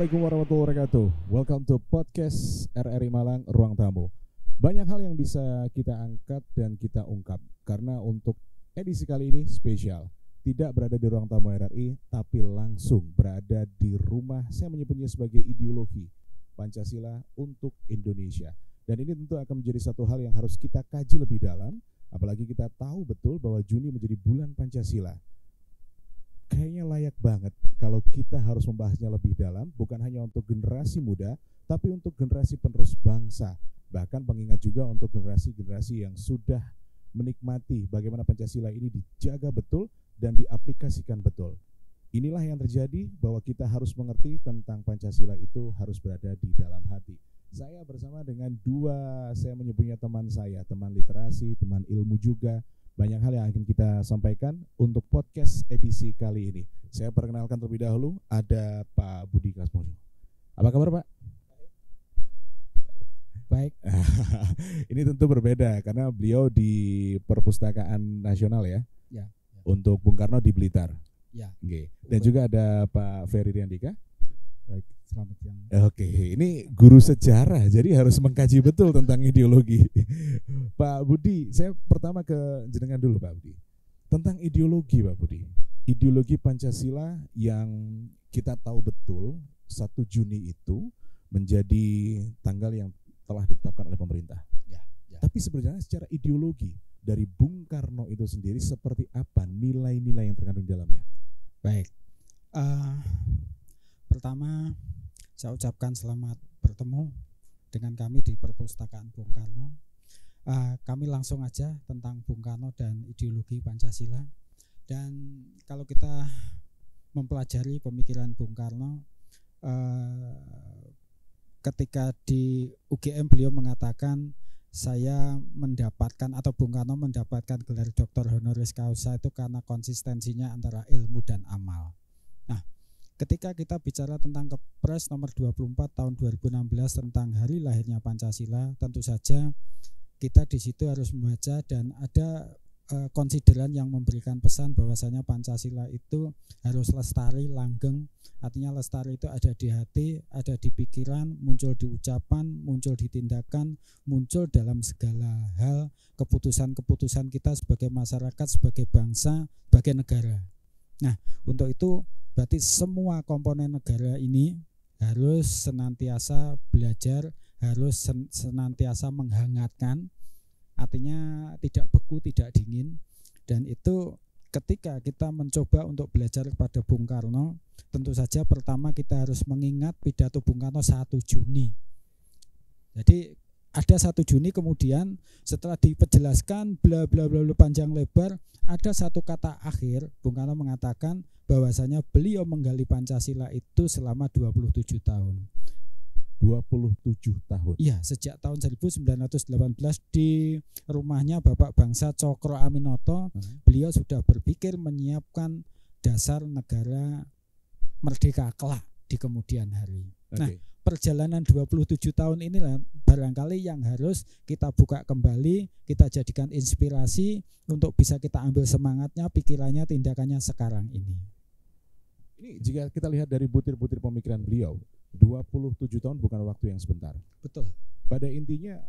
Assalamualaikum warahmatullahi wabarakatuh. Welcome to podcast RRI Malang Ruang Tamu. Banyak hal yang bisa kita angkat dan kita ungkap, karena untuk edisi kali ini spesial. Tidak berada di ruang tamu RRI, tapi langsung berada di rumah saya menyebutnya sebagai ideologi Pancasila untuk Indonesia. Dan ini tentu akan menjadi satu hal yang harus kita kaji lebih dalam, apalagi kita tahu betul bahwa Juni menjadi bulan Pancasila. Kayaknya layak banget kalau kita harus membahasnya lebih dalam, bukan hanya untuk generasi muda, tapi untuk generasi penerus bangsa. Bahkan pengingat juga untuk generasi-generasi yang sudah menikmati bagaimana Pancasila ini dijaga betul dan diaplikasikan betul. Inilah yang terjadi, bahwa kita harus mengerti tentang Pancasila itu harus berada di dalam hati. Saya bersama dengan saya menyebutnya teman saya, teman literasi, teman ilmu juga. Banyak hal yang akan kita sampaikan untuk podcast edisi kali ini. Saya perkenalkan terlebih dahulu, ada Pak Budi Kasmojo. Apa kabar, Pak? Baik. Ini tentu berbeda karena beliau di Perpustakaan Nasional ya. Ya. Untuk Bung Karno di Blitar. Ya. Oke. Dan juga ada Pak Ferry Riandika. Baik, selamat siang. Oke, ini guru sejarah, jadi harus mengkaji betul tentang ideologi. Pak Budi, saya pertama ke jenengan dulu Pak Budi. Tentang ideologi Pak Budi. Ideologi Pancasila yang kita tahu betul 1 Juni itu menjadi tanggal yang telah ditetapkan oleh pemerintah. Ya. Tapi sebenarnya secara ideologi dari Bung Karno itu sendiri seperti apa nilai-nilai yang terkandung di dalamnya? Baik. Pertama, saya ucapkan selamat bertemu dengan kami di Perpustakaan Bung Karno. Kami langsung aja tentang Bung Karno dan ideologi Pancasila. Dan kalau kita mempelajari pemikiran Bung Karno, ketika di UGM beliau mengatakan saya mendapatkan atau Bung Karno mendapatkan gelar Dr. Honoris Causa itu karena konsistensinya antara ilmu dan amal. Nah, ketika kita bicara tentang Kepres nomor 24 tahun 2016 tentang hari lahirnya Pancasila, tentu saja kita di situ harus membaca dan ada konsideran yang memberikan pesan bahwasanya Pancasila itu harus lestari, langgeng. Artinya lestari itu ada di hati, ada di pikiran, muncul di ucapan, muncul di tindakan, muncul dalam segala hal keputusan-keputusan kita sebagai masyarakat, sebagai bangsa, sebagai negara. Nah, untuk itu berarti semua komponen negara ini harus senantiasa belajar, harus senantiasa menghangatkan. Artinya tidak beku, tidak dingin. Dan itu ketika kita mencoba untuk belajar kepada Bung Karno, tentu saja pertama kita harus mengingat pidato Bung Karno 1 Juni. Jadi ada 1 Juni kemudian setelah diperjelaskan bla bla bla panjang lebar, ada satu kata akhir Bung Karno mengatakan bahwasanya beliau menggali Pancasila itu selama 27 tahun. 27 tahun. Iya, sejak tahun 1918 di rumahnya Bapak Bangsa Cokro Aminoto, beliau sudah berpikir menyiapkan dasar negara merdeka kelak di kemudian hari. Nah, perjalanan 27 tahun inilah barangkali yang harus kita buka kembali, kita jadikan inspirasi untuk bisa kita ambil semangatnya, pikirannya, tindakannya sekarang ini. Ini jika kita lihat dari butir-butir pemikiran beliau, 27 tahun bukan waktu yang sebentar. Betul. Pada intinya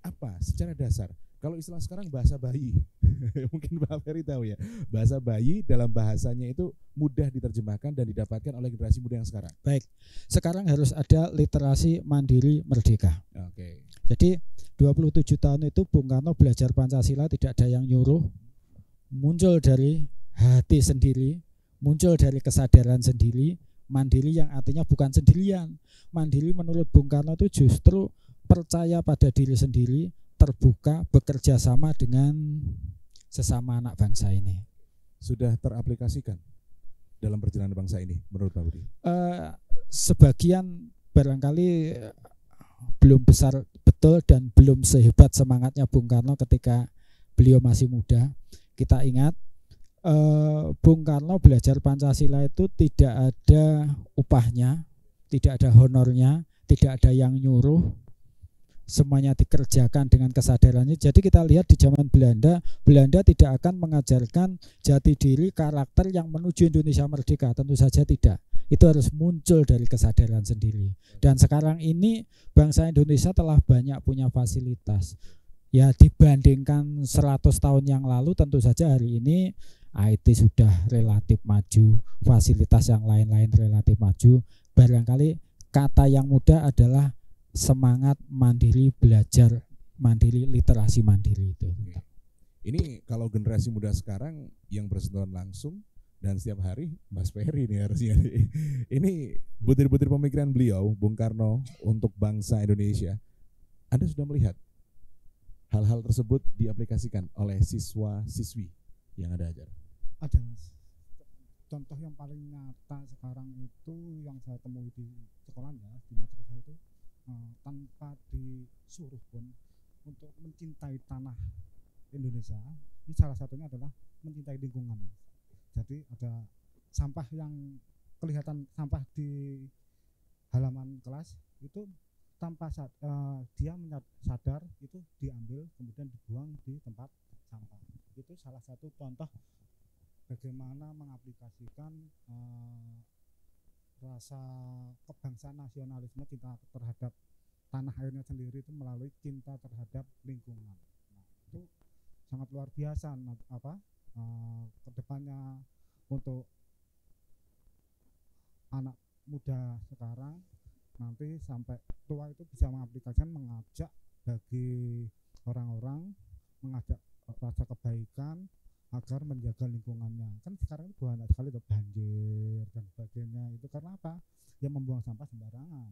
apa? Secara dasar, kalau istilah sekarang bahasa bayi, mungkin Pak Ferry tahu ya, bahasa bayi dalam bahasanya itu mudah diterjemahkan dan didapatkan oleh generasi muda yang sekarang. Baik, sekarang harus ada literasi mandiri merdeka. Oke. Jadi 27 tahun itu Bung Karno belajar Pancasila tidak ada yang nyuruh, muncul dari hati sendiri, muncul dari kesadaran sendiri. Mandiri yang artinya bukan sendirian. Mandiri menurut Bung Karno itu justru percaya pada diri sendiri, terbuka, bekerja sama dengan sesama anak bangsa ini. Sudah teraplikasikan dalam perjalanan bangsa ini menurut Pak Budi? Sebagian barangkali belum besar betul dan belum sehebat semangatnya Bung Karno ketika beliau masih muda. Kita ingat Bung Karno belajar Pancasila itu tidak ada upahnya, tidak ada honornya, tidak ada yang nyuruh, semuanya dikerjakan dengan kesadarannya. Jadi kita lihat di zaman Belanda tidak akan mengajarkan jati diri karakter yang menuju Indonesia merdeka, tentu saja tidak. itu harus muncul dari kesadaran sendiri. Dan sekarang ini bangsa Indonesia telah banyak punya fasilitas. Ya dibandingkan 100 tahun yang lalu tentu saja hari ini IT sudah relatif maju, fasilitas yang lain-lain relatif maju. Barangkali kata yang mudah adalah semangat mandiri belajar, mandiri literasi mandiri itu. Ini kalau generasi muda sekarang yang bersentuhan langsung dan setiap hari Mas Ferry nih harusnya. Ini butir-butir pemikiran beliau, Bung Karno, untuk bangsa Indonesia. Anda sudah melihat hal-hal tersebut diaplikasikan oleh siswa-siswi yang Anda ajar? Ada Mas. Contoh yang paling nyata sekarang itu yang saya temui di sekolah ya, di madrasah itu tanpa disuruh pun untuk mencintai tanah Indonesia. Ini salah satunya adalah mencintai lingkungan. Jadi ada sampah yang kelihatan sampah di halaman kelas itu tanpa dia sadar itu diambil kemudian dibuang di tempat sampah. Itu salah satu contoh bagaimana mengaplikasikan rasa kebangsaan nasionalisme, cinta terhadap tanah airnya sendiri itu melalui cinta terhadap lingkungan. Nah, itu sangat luar biasa kedepannya untuk anak muda sekarang nanti sampai tua itu bisa mengaplikasikan, mengajak bagi orang-orang, mengajak rasa kebaikan agar menjaga lingkungannya. Kan sekarang itu banyak sekali tuh banjir dan sebagainya. Itu karena apa? Dia membuang sampah sembarangan.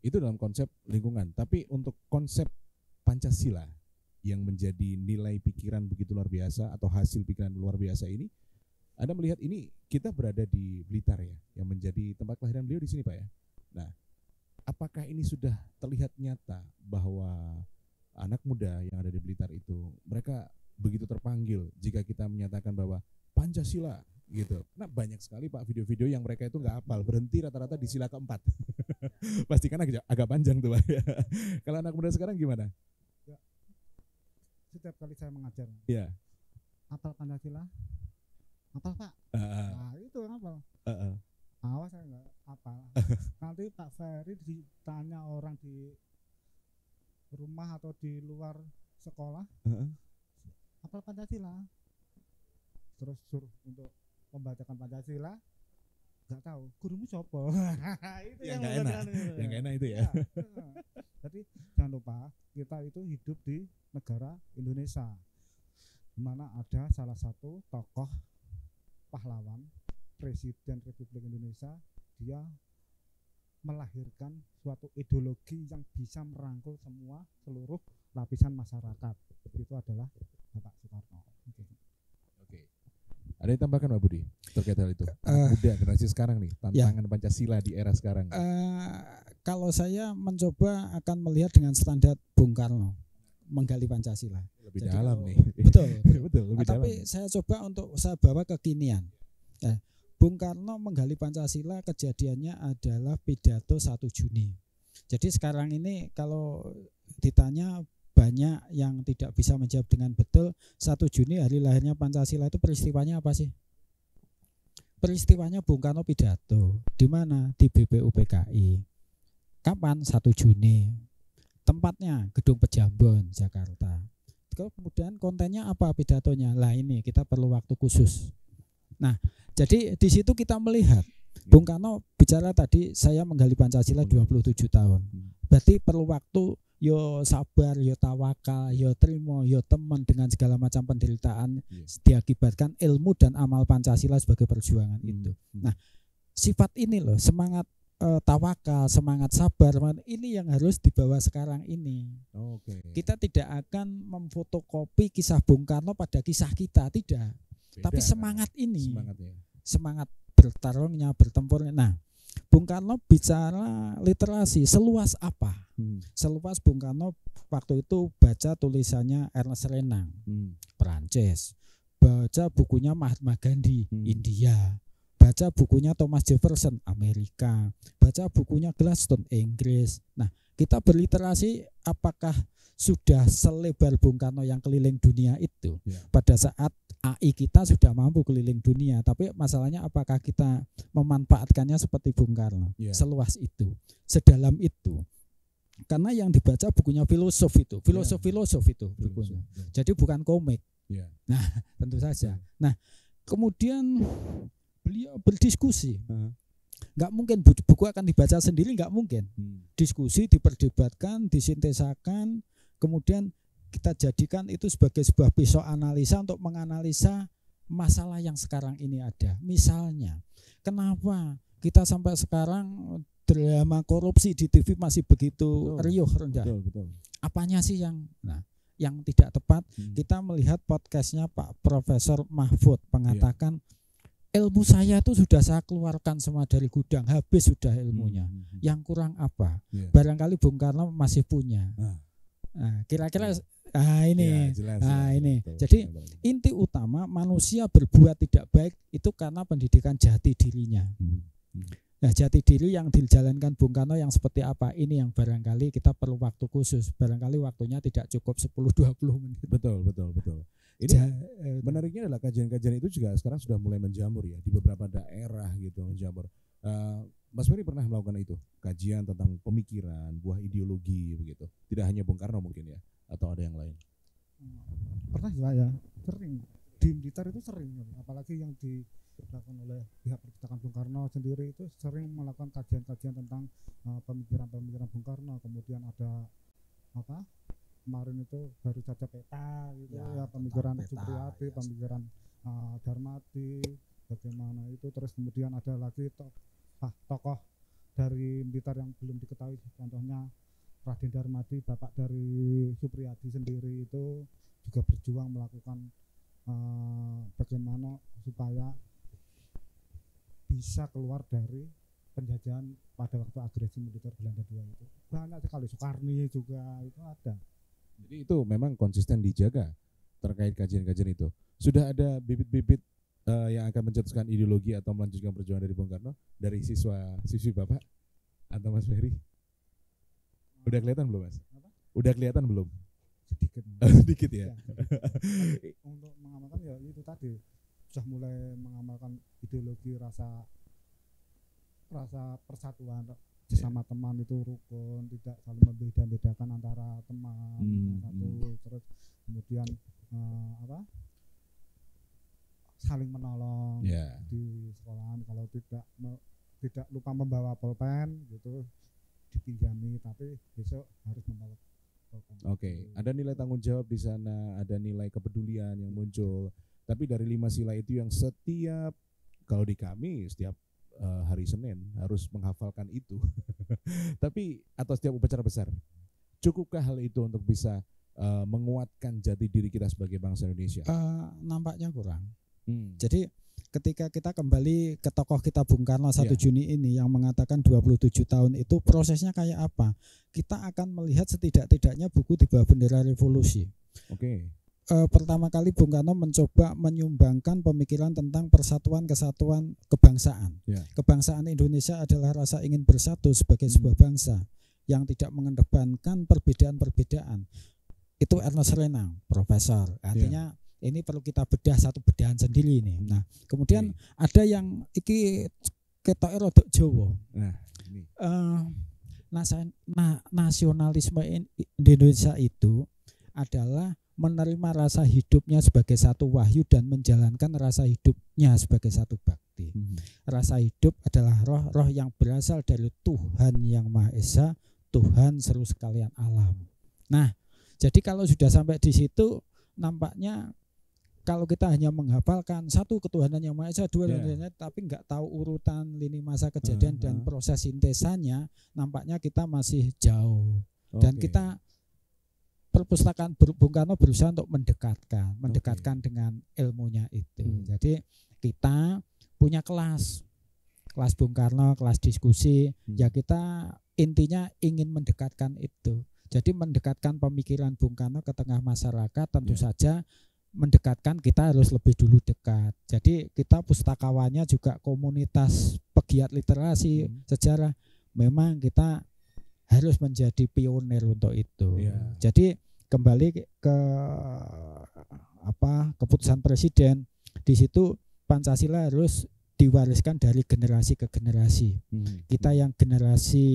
Itu dalam konsep lingkungan. Tapi untuk konsep Pancasila yang menjadi nilai pikiran begitu luar biasa atau hasil pikiran luar biasa ini, Anda melihat ini kita berada di Blitar ya, yang menjadi tempat kelahiran beliau di sini Pak ya. Nah, apakah ini sudah terlihat nyata bahwa anak muda yang ada di Blitar itu mereka begitu terpanggil jika kita menyatakan bahwa Pancasila gitu. Nah banyak sekali Pak video-video yang mereka itu nggak hafal, berhenti rata-rata di sila keempat. Pasti kan agak panjang tuh Pak. Kalau anak muda sekarang gimana? Ya, setiap kali saya mengajar, ya. Hafal Pancasila, hafal Pak. Nah itu yang hafal. Awas saya nggak hafal. Nanti Pak Ferry ditanya orang di rumah atau di luar sekolah, hafal Pancasila, terus suruh untuk membacakan Pancasila, nggak tahu gurumu sopo. Itu yang nggak enak, yang nggak enak itu ya. Jadi jangan lupa kita itu hidup di negara Indonesia, di mana ada salah satu tokoh pahlawan Presiden Republik Indonesia. Dia melahirkan suatu ideologi yang bisa merangkul seluruh lapisan masyarakat. Itu adalah Bapak Soekarno. Oke. Ada yang tambahkan Pak Budi terkait hal itu? Muda generasi sekarang nih, tantangan ya. Pancasila di era sekarang. Kalau saya mencoba akan melihat dengan standar Bung Karno menggali Pancasila. Lebih dalam nih. Betul. Betul. Lebih tapi dalam. Saya coba untuk saya bawa kekinian. Bung Karno menggali Pancasila kejadiannya adalah pidato 1 Juni. Jadi sekarang ini kalau ditanya banyak yang tidak bisa menjawab dengan betul 1 Juni hari lahirnya Pancasila itu peristiwanya apa sih? Peristiwanya Bung Karno pidato. Di mana? Di BPUPKI. Kapan? 1 Juni. Tempatnya Gedung Pejambon, Jakarta. Kemudian kontennya apa pidatonya? Lah ini kita perlu waktu khusus. Nah, jadi di situ kita melihat Bung Karno bicara tadi saya menggali Pancasila 27 tahun. Berarti perlu waktu, yo sabar, yo tawakal, yo terima, yo teman dengan segala macam penderitaan diakibatkan ilmu dan amal Pancasila sebagai perjuangan itu. Nah, sifat ini loh, semangat tawakal, semangat sabar, ini yang harus dibawa sekarang ini. Kita tidak akan memfotokopi kisah Bung Karno pada kisah kita, tidak. Beda, tapi semangat ini, semangat bertarungnya, bertempurnya. Nah, Bung Karno bicara literasi seluas apa? Seluas Bung Karno waktu itu baca tulisannya Ernest Renan, Perancis, baca bukunya Mahatma Gandhi, India, baca bukunya Thomas Jefferson Amerika, baca bukunya Gladstone Inggris. Nah, kita berliterasi apakah sudah selebar Bung Karno yang keliling dunia itu? Pada saat AI kita sudah mampu keliling dunia, tapi masalahnya apakah kita memanfaatkannya seperti Bung Karno, seluas itu, sedalam itu? Karena yang dibaca bukunya filosof itu bukunya. Jadi bukan komik. Nah, tentu saja. Nah, kemudian beliau berdiskusi. Nggak mungkin buku akan dibaca sendiri, nggak mungkin. Diskusi, diperdebatkan, disintesakan, kemudian kita jadikan itu sebagai sebuah pisau analisa untuk menganalisa masalah yang sekarang ini ada. Misalnya, kenapa kita sampai sekarang drama korupsi di TV masih begitu riuh rendah? Betul. Apanya sih yang tidak tepat? Kita melihat podcastnya Pak Profesor Mahfud mengatakan ilmu saya itu sudah saya keluarkan semua dari gudang, habis sudah ilmunya. Yang kurang apa? Barangkali Bung Karno masih punya. Nah, kira-kira ini. Betul. Jadi inti utama manusia berbuat tidak baik itu karena pendidikan jati dirinya. Nah, jati diri yang dijalankan Bung Karno yang seperti apa? Ini yang barangkali kita perlu waktu khusus. Barangkali waktunya tidak cukup 10-20 menit. Betul. Ini menariknya adalah kajian-kajian itu juga sekarang sudah mulai menjamur ya di beberapa daerah gitu menjamur. Mas Ferry pernah melakukan itu, kajian tentang pemikiran, buah ideologi begitu. Tidak hanya Bung Karno mungkin ya, atau ada yang lain? Pernah saya sering di Blitar itu sering, apalagi yang dilakukan oleh pihak perpustakaan Bung Karno sendiri itu sering melakukan kajian-kajian tentang pemikiran Bung Karno. Kemudian ada kemarin itu baru saja peta gitu ya pemikiran Supriyadi, pemikiran Darmadi, bagaimana itu. Terus kemudian ada lagi tokoh dari Blitar yang belum diketahui, contohnya Raden Darmadi, bapak dari Supriyadi sendiri itu juga berjuang melakukan bagaimana supaya bisa keluar dari penjajahan pada waktu agresi militer Belanda II itu. Banyak sekali, Soekarni juga itu ada. Jadi itu memang konsisten dijaga terkait kajian-kajian itu. Sudah ada bibit-bibit yang akan mencetuskan ideologi atau melanjutkan perjuangan dari Bung Karno dari siswi Bapak atau Mas Ferry? Udah kelihatan belum, Mas? Udah kelihatan belum? Sedikit ya. Untuk mengamalkan ya itu tadi sudah mulai mengamalkan ideologi rasa persatuan sesama teman itu rukun, tidak saling membeda-bedakan antara teman satu. Terus kemudian saling menolong di sekolahan, kalau tidak lupa membawa pulpen gitu dipinjami, tapi besok harus membawa pulpen. Oke, ada nilai tanggung jawab di sana, ada nilai kepedulian yang muncul. Tapi dari 5 sila itu yang setiap, kalau di kami setiap hari Senin harus menghafalkan itu. Tapi atau setiap upacara besar, cukupkah hal itu untuk bisa menguatkan jati diri kita sebagai bangsa Indonesia? Nampaknya kurang. Jadi ketika kita kembali ke tokoh kita Bung Karno 1 Juni ini yang mengatakan 27 tahun itu prosesnya kayak apa? Kita akan melihat setidak-tidaknya buku di bawah bendera revolusi. Pertama kali Bung Karno mencoba menyumbangkan pemikiran tentang persatuan, kesatuan, kebangsaan. Kebangsaan Indonesia adalah rasa ingin bersatu sebagai sebuah bangsa yang tidak mengedepankan perbedaan-perbedaan. Itu Ernest Renang, profesor. Artinya ini perlu kita bedah satu bedahan sendiri ini. Nah, kemudian ada yang iki ketoke rodok Jawa. Nasionalisme Indonesia itu adalah menerima rasa hidupnya sebagai satu wahyu dan menjalankan rasa hidupnya sebagai satu bakti. Rasa hidup adalah roh yang berasal dari Tuhan yang Maha Esa, Tuhan seluruh sekalian alam. Nah, jadi kalau sudah sampai di situ, nampaknya kalau kita hanya menghafalkan satu ketuhanan yang Maha Esa, dua tapi nggak tahu urutan lini masa kejadian dan proses sintesanya, nampaknya kita masih jauh. Dan kita perpustakaan Bung Karno berusaha untuk mendekatkan dengan ilmunya itu. Jadi kita punya kelas Bung Karno, kelas diskusi, ya kita intinya ingin mendekatkan itu. Jadi mendekatkan pemikiran Bung Karno ke tengah masyarakat, tentu saja mendekatkan kita harus lebih dulu dekat. Jadi kita pustakawannya juga komunitas pegiat literasi sejarah. Memang kita harus menjadi pionir untuk itu. Jadi kembali ke keputusan presiden, di situ Pancasila harus diwariskan dari generasi ke generasi. Kita yang generasi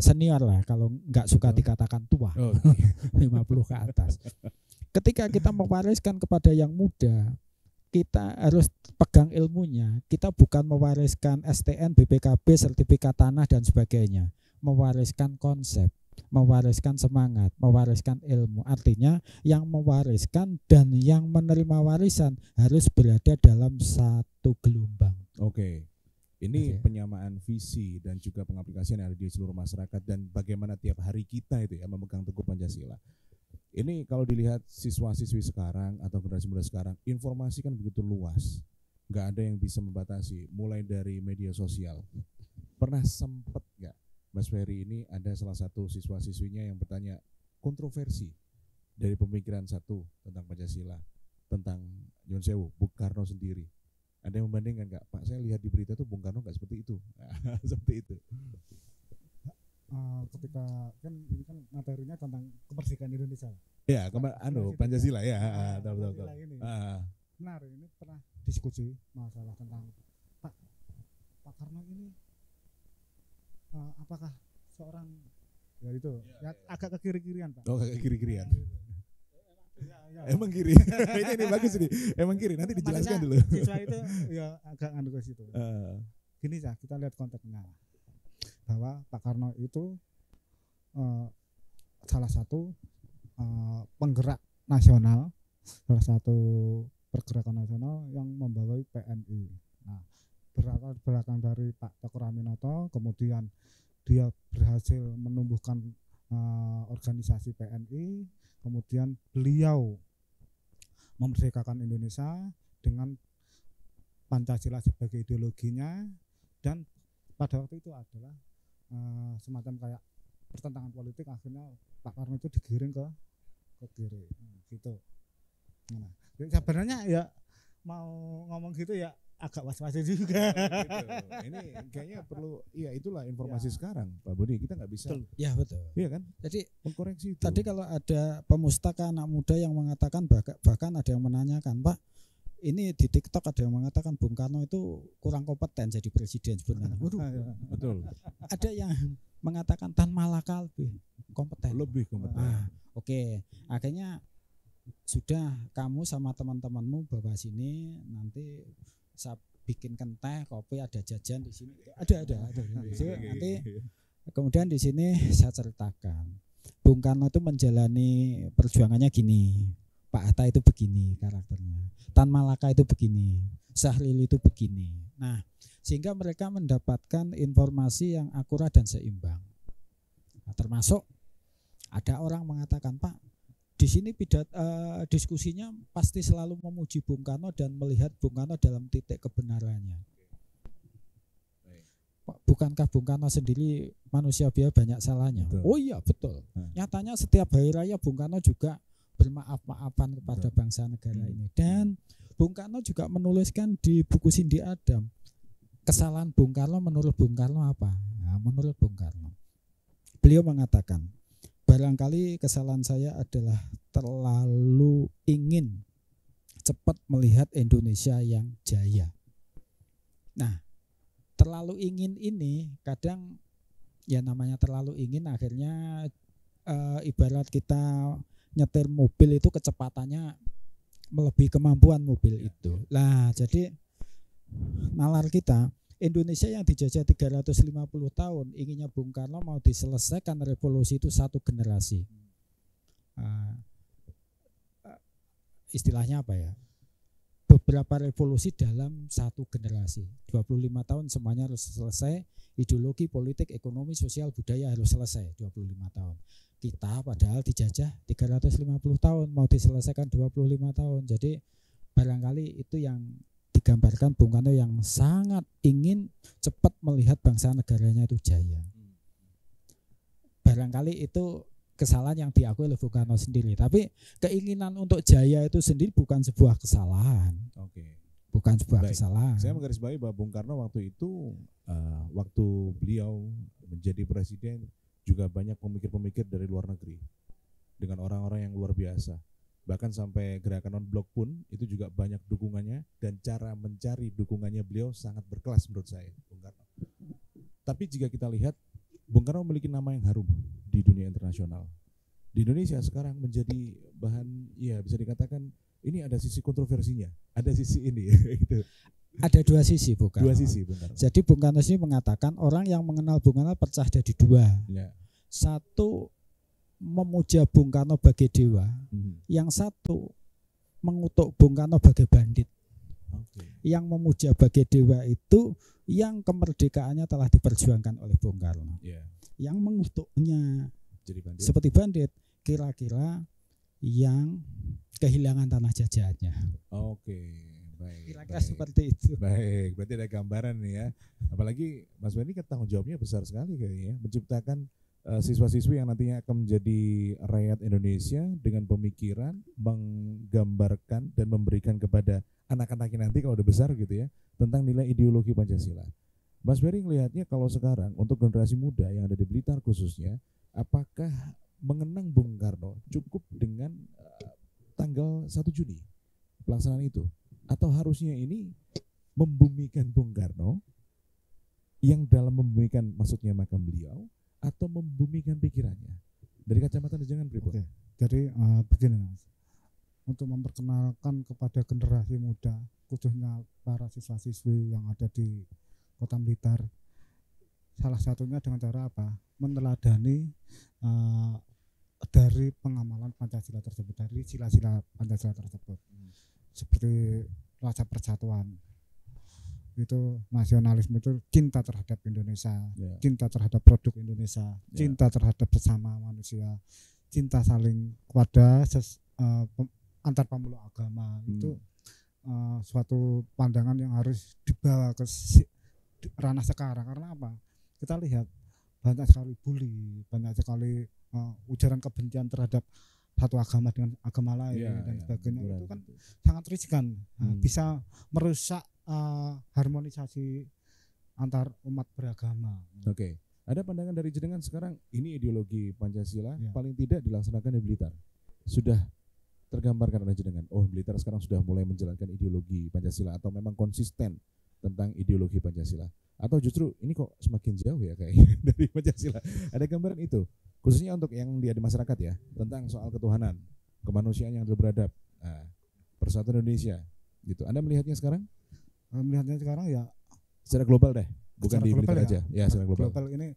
senior lah, kalau nggak suka dikatakan tua, 50 ke atas. Ketika kita mewariskan kepada yang muda, kita harus pegang ilmunya. Kita bukan mewariskan STN, BPKB, sertifikat tanah dan sebagainya. Mewariskan konsep, mewariskan semangat, mewariskan ilmu. Artinya yang mewariskan dan yang menerima warisan harus berada dalam satu gelombang. Oke. Ini penyamaan visi dan juga pengaplikasian yang ada di seluruh masyarakat dan bagaimana tiap hari kita itu ya memegang teguh Pancasila. Ini kalau dilihat siswa-siswi sekarang atau generasi muda sekarang, informasi kan begitu luas. Nggak ada yang bisa membatasi, mulai dari media sosial. Pernah sempet nggak Mas Ferry ini ada salah satu siswa-siswinya yang bertanya kontroversi dari pemikiran satu tentang Pancasila, tentang Nyun Sewu, Bung Karno sendiri. Ada yang membandingkan nggak? Pak, saya lihat di berita tuh Bung Karno nggak seperti itu. Seperti itu. Ketika kan ini kan materinya tentang kemerdekaan Indonesia. Ya, Pancasila ya. Betul. Benar, ini pernah diskusi masalah tentang Pak Karno ini apakah seorang ya itu agak ke kiri-kirian Pak. Oh, ke kiri-kirian. Ya. Emang kiri. ini bagus nih. Emang kiri. Nanti dijelaskan dulu. Siswa itu ya agak anu ke situ. Gini ya, kita lihat konteksnya. Bahwa Pak Karno itu salah satu penggerak nasional, salah satu pergerakan nasional yang membawai PNI. Nah, belakang dari Pak Cokro Aminoto, kemudian dia berhasil menumbuhkan organisasi PNI, kemudian beliau memerdekakan Indonesia dengan Pancasila sebagai ideologinya, dan pada waktu itu adalah semacam kayak pertentangan politik, akhirnya Pak Karno itu digiring ke kiri gitu. Nah, sebenarnya ya mau ngomong gitu ya agak was-was juga. Gitu. Ini kayaknya perlu, iya itulah informasi sekarang Pak Budi, kita nggak bisa. Ya betul. Iya kan? Jadi mengkoreksi itu. Tadi kalau ada pemustaka anak muda yang mengatakan, bahkan ada yang menanyakan, Pak, ini di TikTok ada yang mengatakan Bung Karno itu kurang kompeten jadi presiden sebenarnya. Betul. Ada yang mengatakan Tan Malaka lebih kompeten. Oke. Akhirnya sudah kamu sama teman-temanmu bawa sini, nanti saya bikinkan teh, kopi, ada jajan di sini. Ada. Nanti kemudian di sini saya ceritakan. Bung Karno itu menjalani perjuangannya gini. Pak Hatta itu begini karakternya. Tan Malaka itu begini. Sahril itu begini. Nah, sehingga mereka mendapatkan informasi yang akurat dan seimbang. Nah, termasuk ada orang mengatakan, Pak, di sini diskusinya pasti selalu memuji Bung Karno dan melihat Bung Karno dalam titik kebenarannya. Bukankah Bung Karno sendiri manusia biasa banyak salahnya? Betul. Oh iya betul. Nyatanya setiap hari raya Bung Karno juga bermaaf-maafan kepada bangsa negara ini. Dan Bung Karno juga menuliskan di buku Sindi Adam, kesalahan Bung Karno menurut Bung Karno apa? Nah, menurut Bung Karno, beliau mengatakan, barangkali kesalahan saya adalah terlalu ingin cepat melihat Indonesia yang jaya. Nah, terlalu ingin ini kadang ya namanya terlalu ingin, akhirnya ibarat kita nyetir mobil itu kecepatannya melebihi kemampuan mobil itu. Lah, jadi nalar kita Indonesia yang dijajah 350 tahun, inginnya Bung Karno mau diselesaikan revolusi itu satu generasi. Istilahnya apa ya? Beberapa revolusi dalam satu generasi. 25 tahun semuanya harus selesai, ideologi, politik, ekonomi, sosial, budaya harus selesai 25 tahun. Kita padahal dijajah 350 tahun, mau diselesaikan 25 tahun. Jadi barangkali itu yang digambarkan Bung Karno yang sangat ingin cepat melihat bangsa negaranya itu jaya. Barangkali itu kesalahan yang diakui oleh Bung Karno sendiri. Tapi keinginan untuk jaya itu sendiri bukan sebuah kesalahan. Oke. Bukan sebuah Baik. kesalahan. Saya menggarisbawahi bahwa Bung Karno waktu itu waktu beliau menjadi presiden juga banyak pemikir-pemikir dari luar negeri dengan orang-orang yang luar biasa. Bahkan sampai gerakan non-blok pun itu juga banyak dukungannya, dan cara mencari dukungannya beliau sangat berkelas menurut saya, Bung Karno. Tapi jika kita lihat, Bung Karno memiliki nama yang harum di dunia internasional. Di Indonesia sekarang menjadi bahan, ya bisa dikatakan ini ada sisi kontroversinya, ada sisi ini gitu. Ada dua sisi Bung Karno. Dua sisi, Bung Karno. Jadi Bung Karno ini mengatakan orang yang mengenal Bung Karno pecah jadi dua. Ya. Satu memuja Bung Karno sebagai dewa, yang satu mengutuk Bung Karno sebagai bandit. Okay. Yang memuja sebagai dewa itu yang kemerdekaannya telah diperjuangkan oleh Bung Karno. Yeah. Yang mengutuknya jadi bandit. Seperti bandit, kira-kira yang kehilangan tanah jajahannya. Oke, baik. Kira-kira baik. seperti itu. Baik, berarti ada gambaran nih ya. Apalagi Mas Benny kan tanggung jawabnya besar sekali kayaknya ya, menciptakan siswa-siswi yang nantinya akan menjadi rakyat Indonesia dengan pemikiran menggambarkan dan memberikan kepada anak-anaknya nanti kalau udah besar gitu ya, tentang nilai ideologi Pancasila. Mas Berry melihatnya kalau sekarang untuk generasi muda yang ada di Blitar khususnya, apakah mengenang Bung Karno cukup dengan tanggal 1 Juni pelaksanaan itu, atau harusnya ini membumikan Bung Karno yang dalam membumikan maksudnya makam beliau, atau membumikan pikirannya dari kacamata jangan pribadi? Jadi begini Mas, untuk memperkenalkan kepada generasi muda khususnya para siswa-siswi yang ada di Kota Blitar, salah satunya dengan cara apa? Meneladani dari pengamalan Pancasila tersebut, dari sila-sila Pancasila tersebut, seperti rasa persatuan, itu nasionalisme, itu cinta terhadap Indonesia, cinta terhadap produk Indonesia, cinta terhadap sesama manusia, cinta saling kepada antar pemeluk agama. Itu suatu pandangan yang harus dibawa ke ranah sekarang. Karena apa? Kita lihat banyak sekali bully, banyak sekali ujaran kebencian terhadap satu agama dengan agama lain dan sebagainya. Itu kan sangat riskan, bisa merusak harmonisasi antar umat beragama. Oke. Ada pandangan dari jenengan sekarang ini ideologi Pancasila paling tidak dilaksanakan di Blitar. Sudah tergambarkan oleh jenengan. Oh, Blitar sekarang sudah mulai menjalankan ideologi Pancasila, atau memang konsisten tentang ideologi Pancasila, atau justru ini kok semakin jauh ya kayaknya dari Pancasila. Ada gambaran itu khususnya untuk yang dia di masyarakat ya, tentang soal ketuhanan, kemanusiaan yang beradab, persatuan Indonesia gitu. Anda melihatnya sekarang? Melihatnya sekarang ya secara global deh, bukan di Blitar aja ya, secara global. Global ini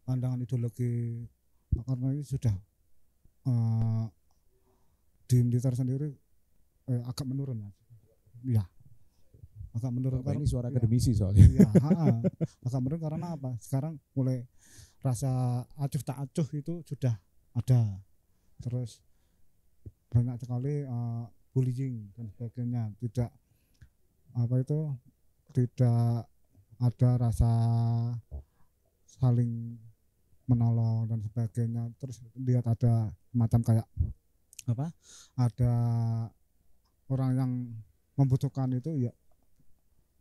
pandangan ideologi karena ini sudah di Blitar sendiri agak menurun Mas. Ya, agak menurun. Ini suara akademisi soalnya. Iya, agak menurun karena apa? Sekarang mulai rasa acuh tak acuh itu sudah ada, terus banyak sekali bullying dan sebagainya, tidak ada rasa saling menolong dan sebagainya. Terus lihat ada macam kayak apa, ada orang yang membutuhkan itu ya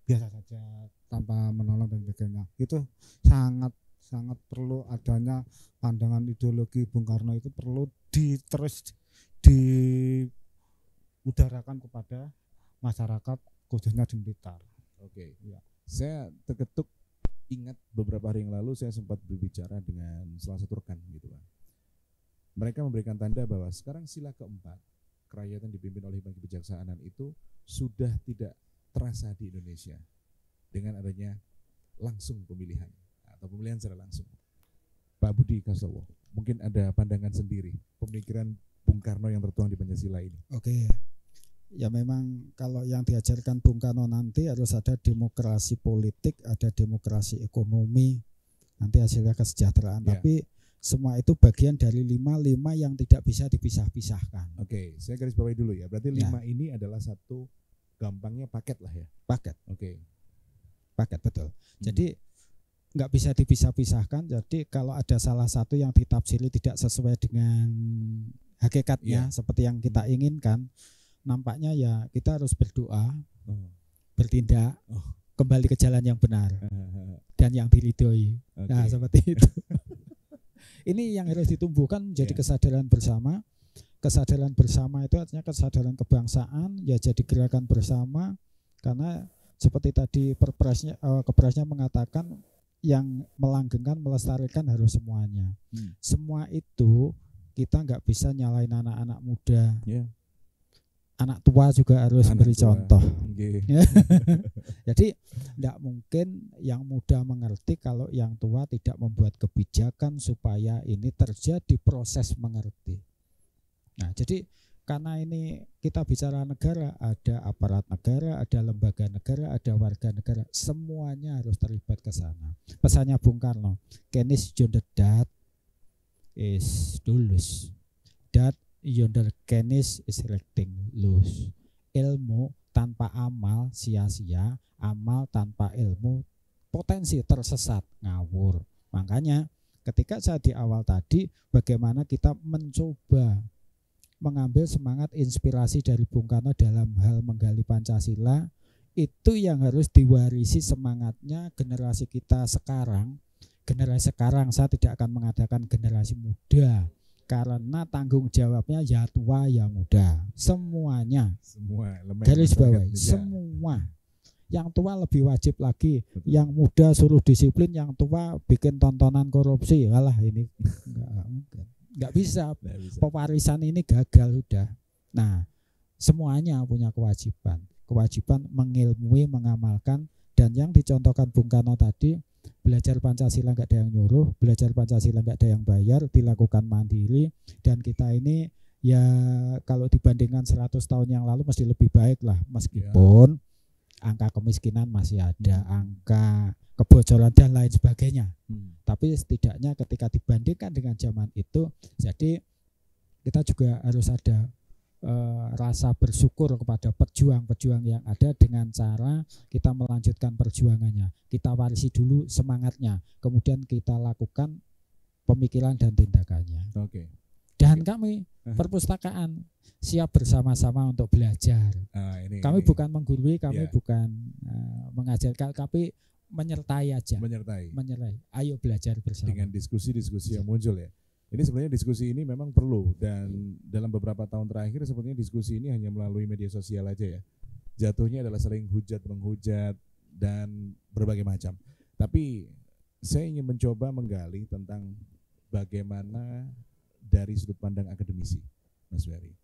biasa saja tanpa menolong dan sebagainya. Itu sangat perlu adanya pandangan ideologi Bung Karno, itu perlu terus diudarakan kepada masyarakat khususnya di Blitar. Oke. Ya. Saya terketuk ingat beberapa hari yang lalu saya sempat berbicara dengan salah satu rekan gitu Pak. Mereka memberikan tanda bahwa sekarang sila keempat, kerakyatan dipimpin oleh Bangsa Kebijaksanaan, itu sudah tidak terasa di Indonesia dengan adanya langsung pemilihan atau pemilihan secara langsung. Pak Budi Kasowo, mungkin ada pandangan sendiri pemikiran Bung Karno yang tertuang di Pancasila ini. Oke. Ya memang kalau yang diajarkan Bung Karno nanti harus ada demokrasi politik, ada demokrasi ekonomi, nanti hasilnya kesejahteraan. Tapi semua itu bagian dari lima yang tidak bisa dipisah-pisahkan. Oke, saya garis bawahi dulu ya. Berarti 5 ini adalah satu, gampangnya paket lah ya. Paket. Oke. Paket, betul. Jadi nggak bisa dipisah-pisahkan. Jadi kalau ada salah satu yang ditafsiri tidak sesuai dengan hakikatnya seperti yang kita inginkan, nampaknya ya kita harus berdoa, bertindak, kembali ke jalan yang benar dan yang diridhoi. Nah, seperti itu. Ini yang harus ditumbuhkan menjadi kesadaran bersama. Kesadaran bersama itu artinya kesadaran kebangsaan, ya jadi gerakan bersama, karena seperti tadi kepresnya mengatakan yang melanggengkan, melestarikan harus semuanya. Semua itu kita nggak bisa nyalain anak-anak muda. Anak tua juga harus beri contoh. Jadi tidak mungkin yang muda mengerti kalau yang tua tidak membuat kebijakan supaya ini terjadi proses mengerti. Nah, jadi karena ini kita bicara negara, ada aparat negara, ada lembaga negara, ada warga negara, semuanya harus terlibat ke sana. Pesannya Bung Karno, kenis yonder dat is dulus, dat yonder kenis is recting loose. Ilmu tanpa amal sia-sia, amal tanpa ilmu potensi tersesat, ngawur. Makanya ketika saya di awal tadi, bagaimana kita mencoba mengambil semangat inspirasi dari Bung Karno dalam hal menggali Pancasila, itu yang harus diwarisi semangatnya generasi kita sekarang. Generasi sekarang, saya tidak akan mengatakan generasi muda, karena tanggung jawabnya ya tua ya muda, semuanya. Semua garis bawah, semua. Yang tua lebih wajib lagi. Betul. Yang muda suruh disiplin, yang tua bikin tontonan korupsi. Alah, ini nggak bisa. Pewarisan ini gagal sudah. Nah, semuanya punya kewajiban mengilmui, mengamalkan, dan yang dicontohkan Bung Karno tadi, belajar Pancasila nggak ada yang nyuruh, belajar Pancasila nggak ada yang bayar, dilakukan mandiri. Dan kita ini ya kalau dibandingkan 100 tahun yang lalu masih lebih baik lah, meskipun angka kemiskinan masih ada, angka kebocoran dan lain sebagainya. Tapi setidaknya ketika dibandingkan dengan zaman itu, jadi kita juga harus ada rasa bersyukur kepada pejuang-pejuang yang ada, dengan cara kita melanjutkan perjuangannya. Kita warisi dulu semangatnya, kemudian kita lakukan pemikiran dan tindakannya. Dan kami perpustakaan siap bersama-sama untuk belajar. Kami bukan menggurui, kami bukan mengajarkan, tapi menyertai aja. Menyertai. Ayo belajar bersama. Dengan diskusi-diskusi yang muncul ya. Ini sebenarnya diskusi ini memang perlu, dan dalam beberapa tahun terakhir sepertinya diskusi ini hanya melalui media sosial aja ya. Jatuhnya adalah sering hujat menghujat dan berbagai macam. Tapi saya ingin mencoba menggali tentang bagaimana dari sudut pandang akademisi, Mas Ferry,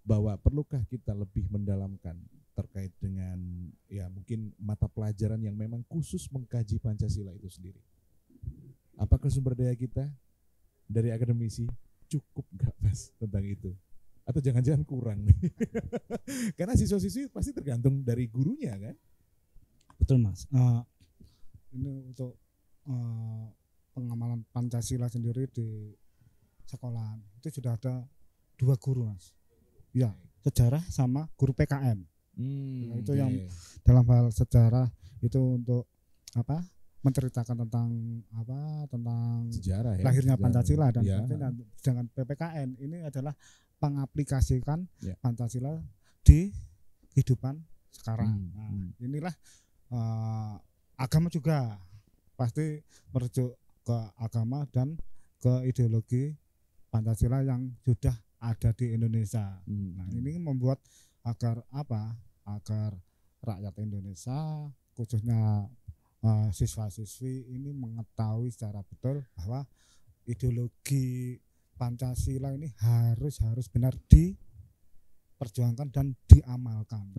bahwa perlukah kita lebih mendalamkan terkait dengan ya mungkin mata pelajaran yang memang khusus mengkaji Pancasila itu sendiri. Apakah sumber daya kita dari akademisi cukup nggak Mas tentang itu? Atau jangan-jangan kurang nih? Karena siswa-siswi pasti tergantung dari gurunya kan? Betul Mas. Ini untuk pengamalan Pancasila sendiri di sekolah itu sudah ada 2 guru Mas. Ya, sejarah sama guru PKN. Nah, itu yang dalam hal sejarah itu untuk apa? Menceritakan tentang sejarah ya, lahirnya sejarah. Pancasila dan dengan PPKN ini adalah mengaplikasikan Pancasila di kehidupan sekarang. Nah, inilah agama juga pasti merujuk ke agama dan ke ideologi Pancasila yang sudah ada di Indonesia. Nah, ini membuat agar rakyat Indonesia khususnya siswa-siswi ini mengetahui secara betul bahwa ideologi Pancasila ini harus benar diperjuangkan dan diamalkan.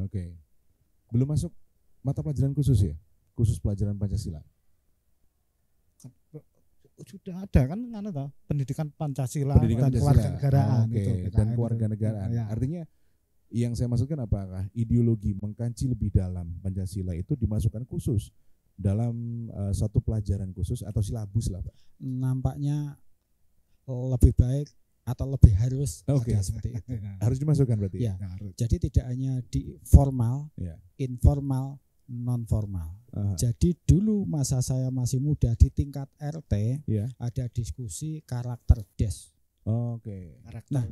Belum masuk mata pelajaran khusus ya? Khusus pelajaran Pancasila? Sudah ada kan pendidikan Pancasila dan kewarganegaraan dan kewarganegaraan. Artinya yang saya maksudkan apakah ideologi mengkaji lebih dalam Pancasila itu dimasukkan khusus dalam satu pelajaran khusus atau silabus lah Pak? Nampaknya lebih baik atau lebih harus ada seperti itu. Harus dimasukkan berarti? Ya. Jadi tidak hanya di formal, informal, non formal. Aha. Jadi dulu masa saya masih muda di tingkat RT Iya. ada diskusi karakter des. Oke. Karakter.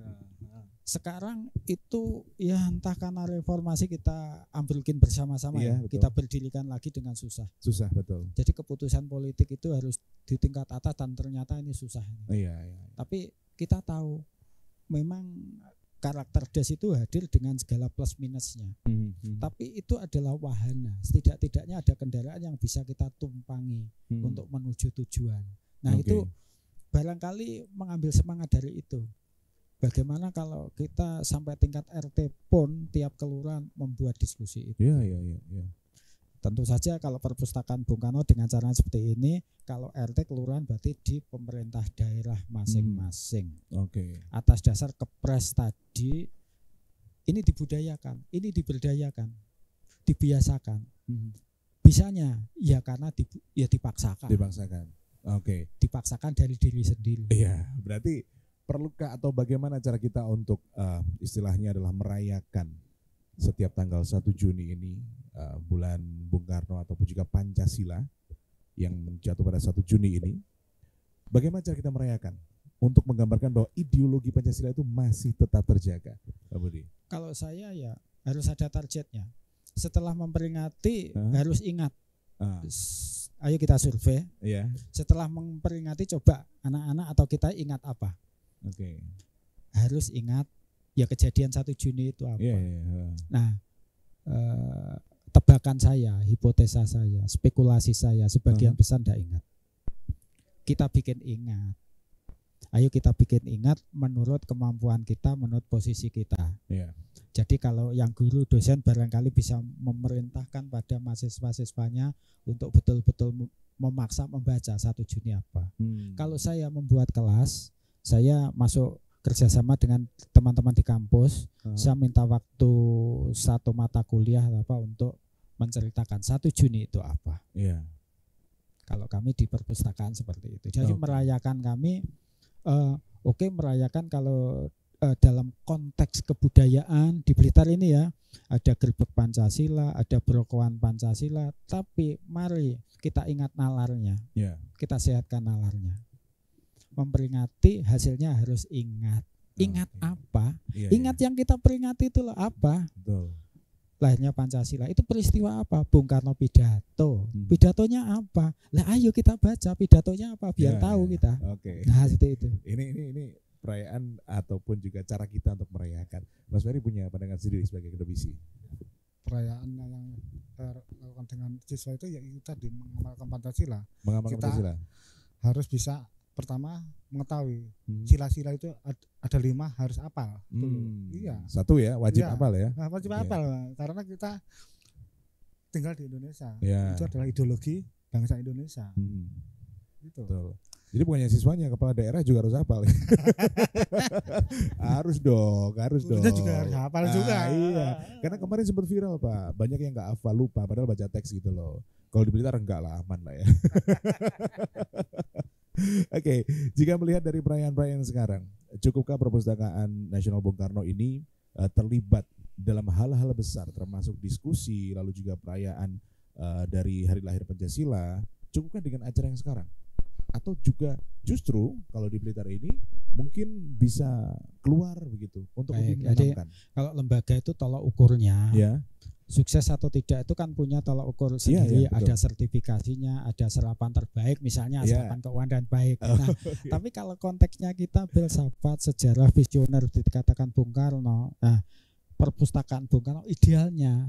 Sekarang itu ya entah karena reformasi kita ambilkin bersama-sama Iya, ya. betul. Kita berdirikan lagi dengan susah. Susah betul. Jadi keputusan politik itu harus di tingkat atas dan ternyata ini susah. Iya. Tapi kita tahu memang karakter des itu hadir dengan segala plus minusnya. Tapi itu adalah wahana. Setidak-tidaknya ada kendaraan yang bisa kita tumpangi untuk menuju tujuan. Nah, Oke. itu barangkali mengambil semangat dari itu. Bagaimana kalau kita sampai tingkat RT pun tiap kelurahan membuat diskusi itu. Iya. Tentu saja kalau perpustakaan Bung Karno dengan cara seperti ini, kalau RT kelurahan berarti di pemerintah daerah masing-masing. Oke. Atas dasar kepres tadi, ini dibudayakan, ini diberdayakan, dibiasakan. Bisanya ya karena dipaksakan. Dipaksakan. Oke. Dipaksakan dari diri sendiri. Iya, berarti perlukah atau bagaimana cara kita untuk istilahnya adalah merayakan setiap tanggal 1 Juni ini, bulan Bung Karno ataupun juga Pancasila yang jatuh pada 1 Juni ini. Bagaimana cara kita merayakan untuk menggambarkan bahwa ideologi Pancasila itu masih tetap terjaga, Pak Budi? Kalau saya ya harus ada targetnya. Setelah memperingati harus ingat. Ayo kita survei. Iya. Setelah memperingati coba anak-anak atau kita ingat apa? Oke. Harus ingat ya kejadian 1 Juni itu apa. Iya. Nah, tebakan saya, hipotesa saya, spekulasi saya sebagian besar tidak ingat. Kita bikin ingat. Ayo kita bikin ingat menurut kemampuan kita, menurut posisi kita. Iya. Jadi kalau yang guru dosen barangkali bisa memerintahkan pada mahasiswa-siswanya untuk betul-betul memaksa membaca 1 Juni apa. Kalau saya membuat kelas, saya masuk kerjasama dengan teman-teman di kampus, saya minta waktu 1 mata kuliah apa untuk menceritakan 1 Juni itu apa. Iya. Kalau kami di perpustakaan seperti itu. Jadi merayakan kami, merayakan kalau dalam konteks kebudayaan di Blitar ini ya, ada gerbek Pancasila, ada brokowan Pancasila, tapi mari kita ingat nalarnya, kita sehatkan nalarnya. Memperingati hasilnya harus ingat. Ingat apa? Ingat yang kita peringati itu loh apa? Betul. Lahirnya Pancasila itu peristiwa apa? Bung Karno pidato. Pidatonya apa? Lah ayo kita baca pidatonya apa biar tahu kita. Oke. Nah seperti itu. Ini perayaan ataupun juga cara kita untuk merayakan. Mas Ferry punya pandangan sendiri sebagai akademisi. Perayaan yang lakukan dengan siswa itu ya itu tadi mengamalkan Pancasila. Mengamalkan Pancasila. Harus bisa pertama mengetahui sila-sila itu ada 5 harus hafal. Iya. 1 ya wajib hafal ya. Nah, wajib hafal karena kita tinggal di Indonesia. Ya. Itu adalah ideologi bangsa Indonesia. Gitu. Betul. Jadi bukannya siswanya, kepala daerah juga harus hafal. harus dong. Kita juga harus hafal juga. Iya. Karena kemarin sempat viral Pak, banyak yang nggak hafal lupa, padahal baca teks gitu loh. Kalau di Blitar enggak lah, aman lah ya. Oke, jika melihat dari perayaan-perayaan sekarang, cukupkah Perpustakaan Nasional Bung Karno ini terlibat dalam hal-hal besar, termasuk diskusi, lalu juga perayaan dari Hari Lahir Pancasila, cukupkah dengan acara yang sekarang? Atau juga justru kalau di Blitar ini mungkin bisa keluar begitu untuk lebih menanamkan? Kalau lembaga itu tolak ukurnya, sukses atau tidak itu kan punya tolak ukur sendiri. Ada sertifikasinya, ada serapan terbaik, misalnya serapan keuangan dan baik. Nah, tapi kalau konteksnya kita filsafat, sejarah, visioner dikatakan Bung Karno. Nah, perpustakaan Bung Karno idealnya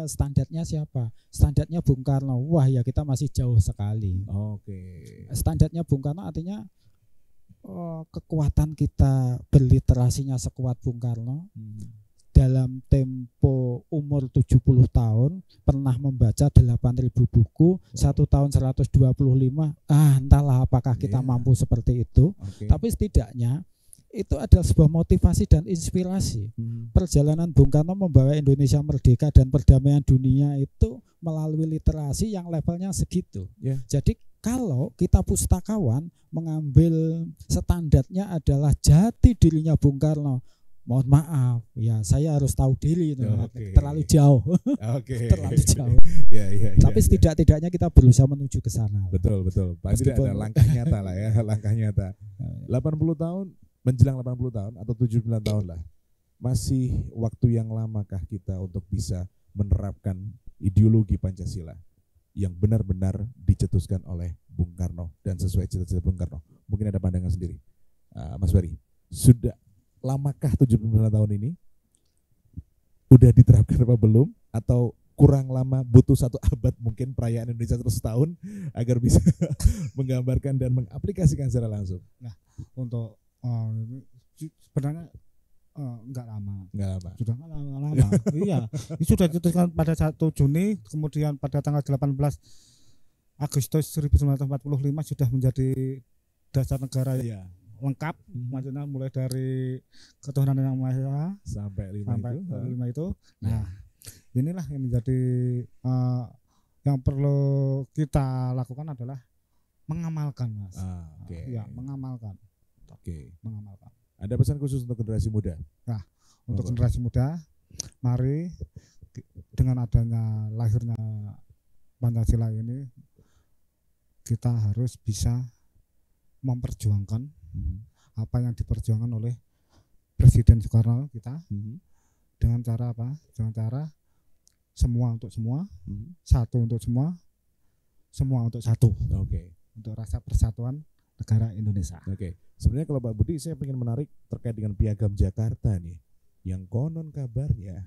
standarnya siapa? Standarnya Bung Karno. Wah ya kita masih jauh sekali. Standarnya Bung Karno artinya kekuatan kita berliterasinya sekuat Bung Karno. Dalam tempo umur 70 tahun pernah membaca 8.000 buku, 1 tahun 125. Entahlah apakah kita mampu seperti itu. Tapi setidaknya itu adalah sebuah motivasi dan inspirasi. Perjalanan Bung Karno membawa Indonesia merdeka dan perdamaian dunia itu melalui literasi yang levelnya segitu. Jadi kalau kita pustakawan mengambil standarnya adalah jati dirinya Bung Karno, mohon maaf ya saya harus tahu diri itu Oke. terlalu jauh. Oke. Terlalu jauh. Ya. Tapi setidak-tidaknya kita berusaha menuju ke sana. Betul. Paling tidak ada Meskipun- langkah nyata lah ya, langkah nyata. 80 tahun, menjelang 80 tahun atau 79 tahun lah. Masih waktu yang lamakah kita untuk bisa menerapkan ideologi Pancasila yang benar-benar dicetuskan oleh Bung Karno dan sesuai cita-cita Bung Karno? Mungkin ada pandangan sendiri. Mas Ferry, sudah lamakah 79 tahun ini? Udah diterapkan apa belum? Atau kurang lama, butuh 1 abad mungkin perayaan Indonesia 100 tahun agar bisa menggambarkan dan mengaplikasikan secara langsung? Untuk sebenarnya enggak lama. Enggak lama. Sudah enggak lama. Iya, ini sudah diputuskan pada 1 Juni, kemudian pada tanggal 18 Agustus 1945 sudah menjadi dasar negara Iya. lengkap, maksudnya mulai dari ketuhanan yang Maha Esa Sampai 5 sampai itu. 5 itu. Ya. Nah, inilah yang menjadi yang perlu kita lakukan adalah mengamalkan, Mas. Oke. Ya, mengamalkan. Oke. Mengamalkan. Ada pesan khusus untuk generasi muda? Untuk Monggo. generasi muda, mari dengan adanya lahirnya Pancasila ini kita harus bisa memperjuangkan apa yang diperjuangkan oleh Presiden Soekarno kita dengan cara apa? Dengan cara semua untuk semua, satu untuk semua, semua untuk satu, Oke. untuk rasa persatuan negara Indonesia. Oke. Sebenarnya kalau Pak Budi, saya ingin menarik terkait dengan Piagam Jakarta nih, yang konon kabarnya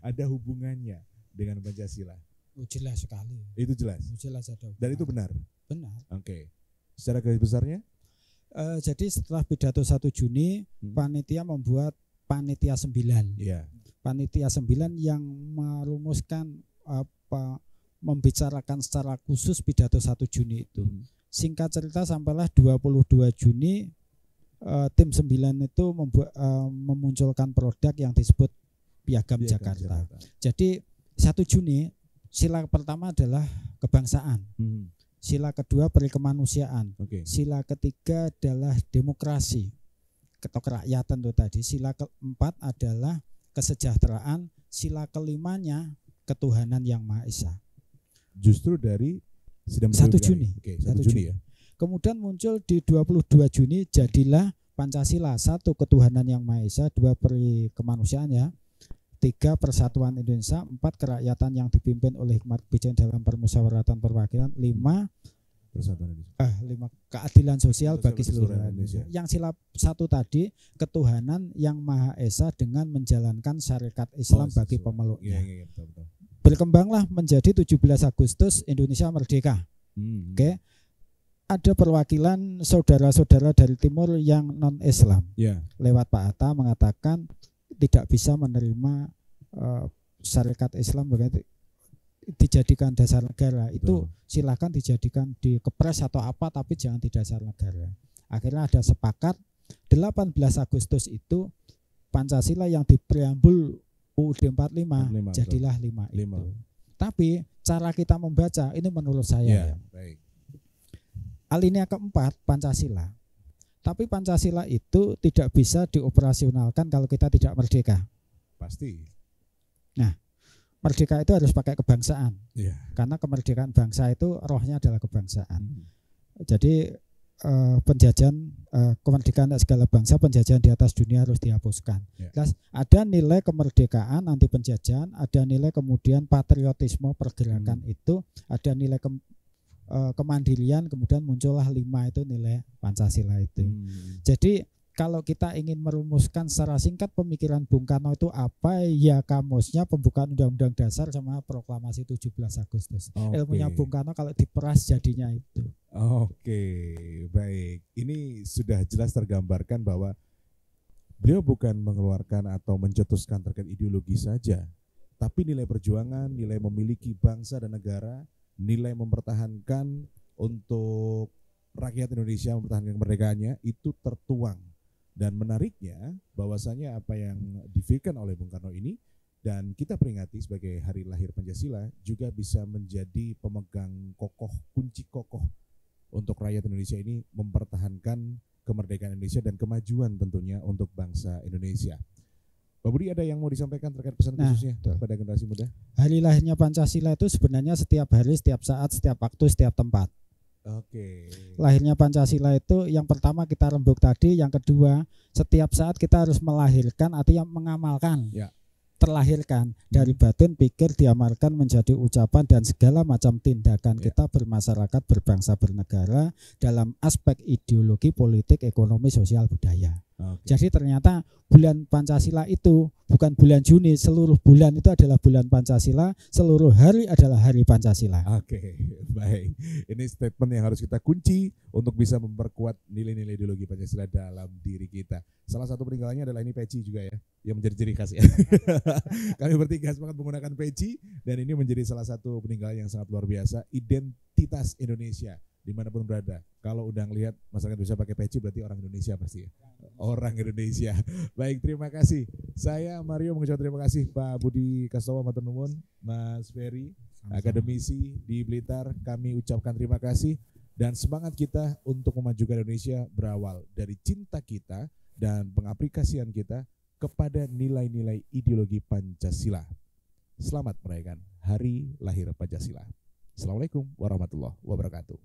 ada hubungannya dengan Pancasila. Jelas sekali. Itu jelas. Jelas ada. Dan itu benar. Benar. Oke. Secara garis besarnya? Jadi setelah pidato 1 Juni, panitia membuat panitia 9. Iya. Panitia 9 yang merumuskan membicarakan secara khusus pidato 1 Juni itu. Singkat cerita sampailah 22 Juni tim 9 itu memunculkan produk yang disebut Piagam Jakarta. Jadi 1 Juni sila pertama adalah kebangsaan. Sila kedua perikemanusiaan. Oke. Sila ketiga adalah demokrasi, kerakyatan itu tadi. Sila keempat adalah kesejahteraan. Sila kelimanya ketuhanan yang Maha Esa. Justru dari sidang 1 beliau Juni. Oke, 1 Juni ya. Kemudian muncul di 22 Juni jadilah Pancasila, 1 ketuhanan yang Maha Esa, 2 perikemanusiaan ya. 3 persatuan Indonesia, 4 kerakyatan yang dipimpin oleh hikmat kebijakan dalam permusyawaratan perwakilan, 5 Persatuan Indonesia. 5 keadilan sosial bagi seluruh Indonesia. Indonesia. Yang sila 1 tadi ketuhanan yang Maha Esa dengan menjalankan syariat Islam bagi pemeluknya. Iya, betul. Berkembanglah menjadi 17 Agustus Indonesia merdeka. Oke. Ada perwakilan saudara-saudara dari timur yang non Islam. Ya. Lewat Pak Hatta mengatakan tidak bisa menerima syariat Islam dijadikan dasar negara. Itu silakan dijadikan di kepres atau apa, tapi jangan di dasar negara. Akhirnya ada sepakat 18 Agustus itu Pancasila yang di preambul UUD 45 jadilah 5 itu. Tapi cara kita membaca ini menurut saya Ya, baik. alinea keempat Pancasila. Tapi Pancasila itu tidak bisa dioperasionalkan kalau kita tidak merdeka. Pasti. Nah, merdeka itu harus pakai kebangsaan. Iya. Karena kemerdekaan bangsa itu rohnya adalah kebangsaan. Jadi penjajahan kemerdekaan segala bangsa, penjajahan di atas dunia harus dihapuskan. Ya. Jelas, ada nilai kemerdekaan anti penjajahan, ada nilai kemudian patriotisme pergerakan itu, ada nilai kemandirian, kemudian muncullah 5 itu nilai Pancasila itu. Jadi kalau kita ingin merumuskan secara singkat pemikiran Bung Karno itu apa, ya kamusnya pembukaan Undang-Undang Dasar sama Proklamasi 17 Agustus. Ilmunya Bung Karno kalau diperas jadinya itu. Oke, baik. Ini sudah jelas tergambarkan bahwa beliau bukan mengeluarkan atau mencetuskan terkait ideologi saja, tapi nilai perjuangan, nilai memiliki bangsa dan negara, nilai mempertahankan untuk rakyat Indonesia mempertahankan kemerdekaannya itu tertuang. Dan menariknya bahwasanya apa yang difikirkan oleh Bung Karno ini dan kita peringati sebagai hari lahir Pancasila juga bisa menjadi pemegang kokoh, kunci kokoh untuk rakyat Indonesia ini mempertahankan kemerdekaan Indonesia dan kemajuan tentunya untuk bangsa Indonesia. Pak Budi ada yang mau disampaikan terkait pesan Nah, khususnya kepada generasi muda? Hari lahirnya Pancasila itu sebenarnya setiap hari, setiap saat, setiap waktu, setiap tempat. Oke. Lahirnya Pancasila itu yang pertama kita rembuk tadi, yang kedua setiap saat kita harus melahirkan, artinya mengamalkan. Ya. Terlahirkan dari batin, pikir, diamalkan menjadi ucapan dan segala macam tindakan kita bermasyarakat, berbangsa, bernegara dalam aspek ideologi, politik, ekonomi, sosial, budaya. Oke. Jadi ternyata bulan Pancasila itu bukan bulan Juni, seluruh bulan itu adalah bulan Pancasila, seluruh hari adalah hari Pancasila. Oke, baik. Ini statement yang harus kita kunci untuk bisa memperkuat nilai-nilai ideologi Pancasila dalam diri kita. Salah satu peninggalannya adalah ini peci juga ya, yang menjadi ciri khas ya. Kami bertiga semangat menggunakan peci dan ini menjadi salah satu peninggalan yang sangat luar biasa, identitas Indonesia dimanapun berada. Kalau udah ngelihat masyarakat bisa pakai peci berarti orang Indonesia pasti ya. Orang Indonesia. Baik, terima kasih. Saya Mario mengucapkan terima kasih Pak Budi Kastowo matur nuwun, Mas Ferry, akademisi di Blitar. Kami ucapkan terima kasih dan semangat kita untuk memajukan Indonesia berawal dari cinta kita dan pengaplikasian kita kepada nilai-nilai ideologi Pancasila. Selamat merayakan Hari Lahir Pancasila. Assalamualaikum warahmatullahi wabarakatuh.